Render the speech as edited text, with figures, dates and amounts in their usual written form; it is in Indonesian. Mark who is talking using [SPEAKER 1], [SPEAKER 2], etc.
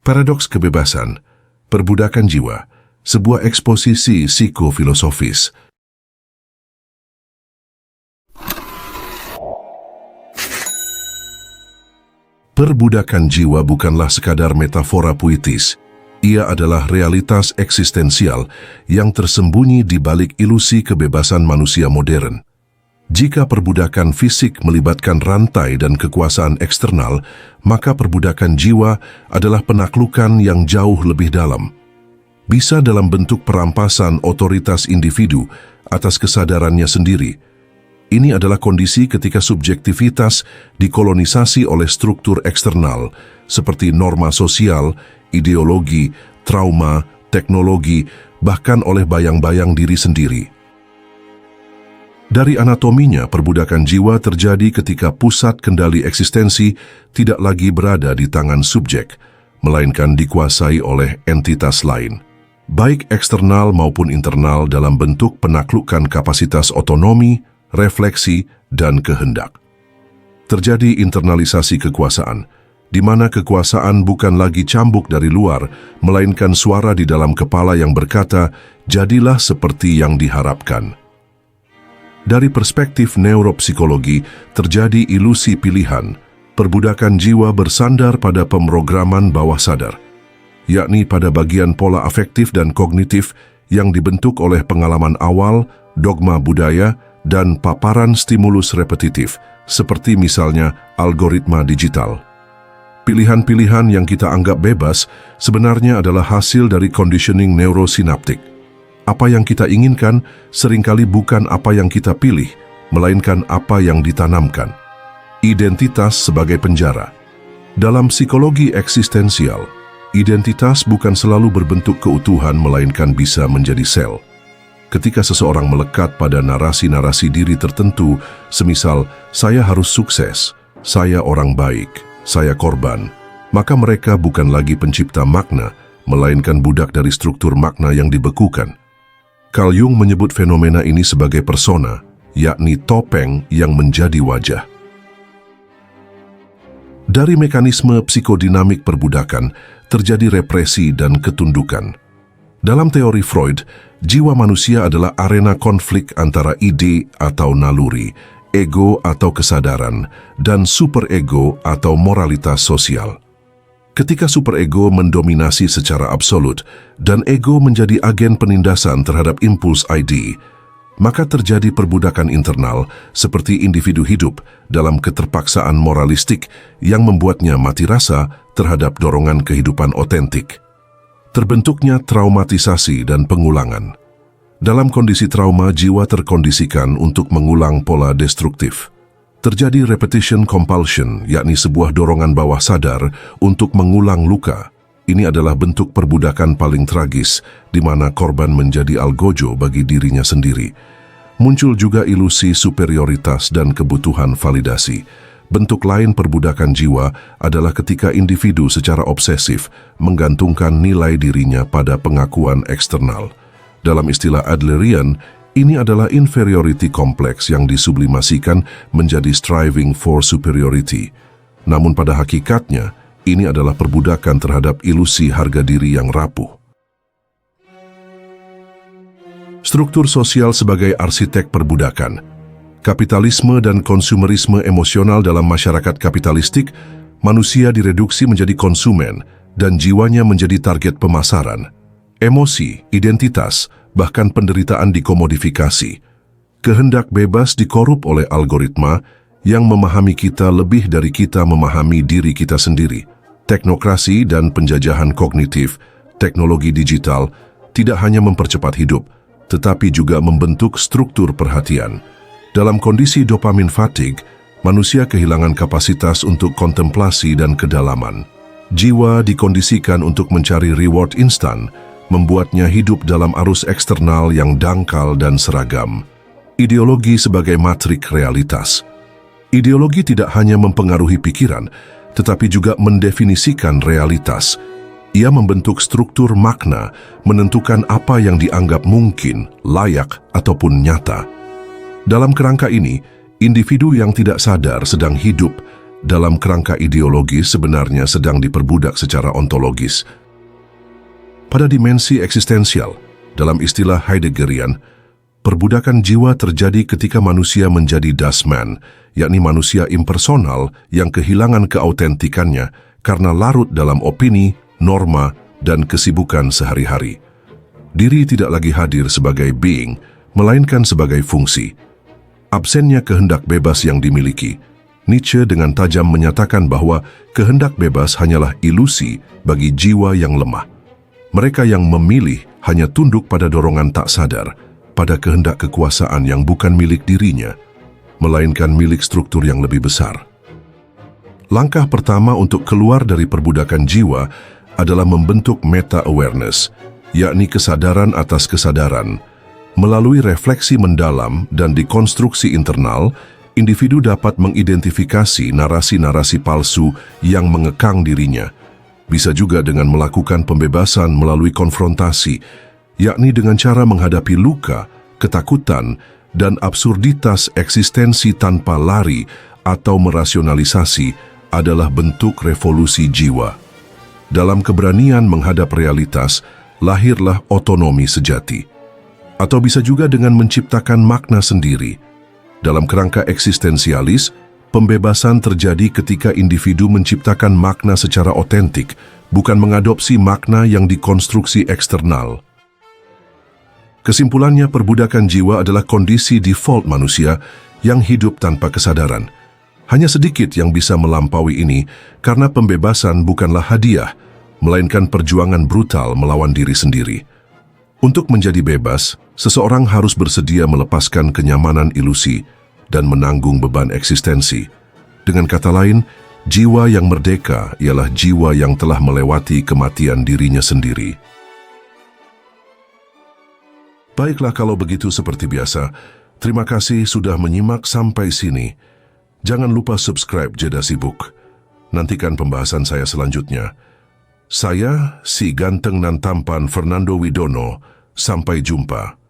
[SPEAKER 1] Paradoks kebebasan, perbudakan jiwa, sebuah eksposisi psikofilosofis. Perbudakan jiwa bukanlah sekadar metafora puitis. Ia adalah realitas eksistensial yang tersembunyi di balik ilusi kebebasan manusia modern. Jika perbudakan fisik melibatkan rantai dan kekuasaan eksternal, maka perbudakan jiwa adalah penaklukan yang jauh lebih dalam. Bisa dalam bentuk perampasan otoritas individu atas kesadarannya sendiri. Ini adalah kondisi ketika subjektivitas dikolonisasi oleh struktur eksternal seperti norma sosial, ideologi, trauma, teknologi, bahkan oleh bayang-bayang diri sendiri. Dari anatominya, perbudakan jiwa terjadi ketika pusat kendali eksistensi tidak lagi berada di tangan subjek, melainkan dikuasai oleh entitas lain, baik eksternal maupun internal dalam bentuk penaklukan kapasitas otonomi, refleksi, dan kehendak. Terjadi internalisasi kekuasaan, di mana kekuasaan bukan lagi cambuk dari luar, melainkan suara di dalam kepala yang berkata, "Jadilah seperti yang diharapkan." Dari perspektif neuropsikologi, terjadi ilusi pilihan. Perbudakan jiwa bersandar pada pemrograman bawah sadar, yakni pada bagian pola afektif dan kognitif yang dibentuk oleh pengalaman awal, dogma budaya, dan paparan stimulus repetitif, seperti misalnya algoritma digital. Pilihan-pilihan yang kita anggap bebas sebenarnya adalah hasil dari conditioning neurosinaptik. Apa yang kita inginkan seringkali bukan apa yang kita pilih, melainkan apa yang ditanamkan. Identitas sebagai penjara. Dalam psikologi eksistensial, identitas bukan selalu berbentuk keutuhan, melainkan bisa menjadi sel. Ketika seseorang melekat pada narasi-narasi diri tertentu, semisal, "Saya harus sukses, saya orang baik, saya korban," maka mereka bukan lagi pencipta makna, melainkan budak dari struktur makna yang dibekukan. Carl Jung menyebut fenomena ini sebagai persona, yakni topeng yang menjadi wajah. Dari mekanisme psikodinamik perbudakan, terjadi represi dan ketundukan. Dalam teori Freud, jiwa manusia adalah arena konflik antara ide atau naluri, ego atau kesadaran, dan superego atau moralitas sosial. Ketika superego mendominasi secara absolut dan ego menjadi agen penindasan terhadap impuls ID, maka terjadi perbudakan internal seperti individu hidup dalam keterpaksaan moralistik yang membuatnya mati rasa terhadap dorongan kehidupan otentik. Terbentuknya traumatisasi dan pengulangan. Dalam kondisi trauma, jiwa terkondisikan untuk mengulang pola destruktif. Terjadi repetition compulsion, yakni sebuah dorongan bawah sadar untuk mengulang luka. Ini adalah bentuk perbudakan paling tragis, di mana korban menjadi algojo bagi dirinya sendiri. Muncul juga ilusi superioritas dan kebutuhan validasi. Bentuk lain perbudakan jiwa adalah ketika individu secara obsesif menggantungkan nilai dirinya pada pengakuan eksternal. Dalam istilah Adlerian, ini adalah inferiority complex yang disublimasikan menjadi striving for superiority. Namun pada hakikatnya, ini adalah perbudakan terhadap ilusi harga diri yang rapuh. Struktur sosial sebagai arsitek perbudakan. Kapitalisme dan konsumerisme emosional dalam masyarakat kapitalistik, manusia direduksi menjadi konsumen dan jiwanya menjadi target pemasaran. Emosi, identitas, bahkan penderitaan dikomodifikasi. Kehendak bebas dikorup oleh algoritma yang memahami kita lebih dari kita memahami diri kita sendiri. Teknokrasi dan penjajahan kognitif, teknologi digital, tidak hanya mempercepat hidup, tetapi juga membentuk struktur perhatian. Dalam kondisi dopamin fatigue, manusia kehilangan kapasitas untuk kontemplasi dan kedalaman. Jiwa dikondisikan untuk mencari reward instan, membuatnya hidup dalam arus eksternal yang dangkal dan seragam. Ideologi sebagai matrik realitas. Ideologi tidak hanya mempengaruhi pikiran, tetapi juga mendefinisikan realitas. Ia membentuk struktur makna, menentukan apa yang dianggap mungkin, layak, ataupun nyata. Dalam kerangka ini, individu yang tidak sadar sedang hidup dalam kerangka ideologis sebenarnya sedang diperbudak secara ontologis. Pada dimensi eksistensial, dalam istilah Heideggerian, perbudakan jiwa terjadi ketika manusia menjadi das Man, yakni manusia impersonal yang kehilangan keautentikannya karena larut dalam opini, norma, dan kesibukan sehari-hari. Diri tidak lagi hadir sebagai being, melainkan sebagai fungsi. Absennya kehendak bebas yang dimiliki, Nietzsche dengan tajam menyatakan bahwa kehendak bebas hanyalah ilusi bagi jiwa yang lemah. Mereka yang memilih hanya tunduk pada dorongan tak sadar, pada kehendak kekuasaan yang bukan milik dirinya, melainkan milik struktur yang lebih besar. Langkah pertama untuk keluar dari perbudakan jiwa adalah membentuk meta-awareness, yakni kesadaran atas kesadaran. Melalui refleksi mendalam dan dekonstruksi internal, individu dapat mengidentifikasi narasi-narasi palsu yang mengekang dirinya. Bisa juga dengan melakukan pembebasan melalui konfrontasi, yakni dengan cara menghadapi luka, ketakutan, dan absurditas eksistensi tanpa lari atau merasionalisasi adalah bentuk revolusi jiwa. Dalam keberanian menghadap realitas, lahirlah otonomi sejati. Atau bisa juga dengan menciptakan makna sendiri. Dalam kerangka eksistensialis, pembebasan terjadi ketika individu menciptakan makna secara otentik, bukan mengadopsi makna yang dikonstruksi eksternal. Kesimpulannya, perbudakan jiwa adalah kondisi default manusia yang hidup tanpa kesadaran. Hanya sedikit yang bisa melampaui ini karena pembebasan bukanlah hadiah, melainkan perjuangan brutal melawan diri sendiri. Untuk menjadi bebas, seseorang harus bersedia melepaskan kenyamanan ilusi dan menanggung beban eksistensi. Dengan kata lain, jiwa yang merdeka ialah jiwa yang telah melewati kematian dirinya sendiri. Baiklah, kalau begitu seperti biasa, terima kasih sudah menyimak sampai sini. Jangan lupa subscribe Jeda Sibuk. Nantikan pembahasan saya selanjutnya. Saya, si ganteng nan tampan Fernando Widono. Sampai jumpa.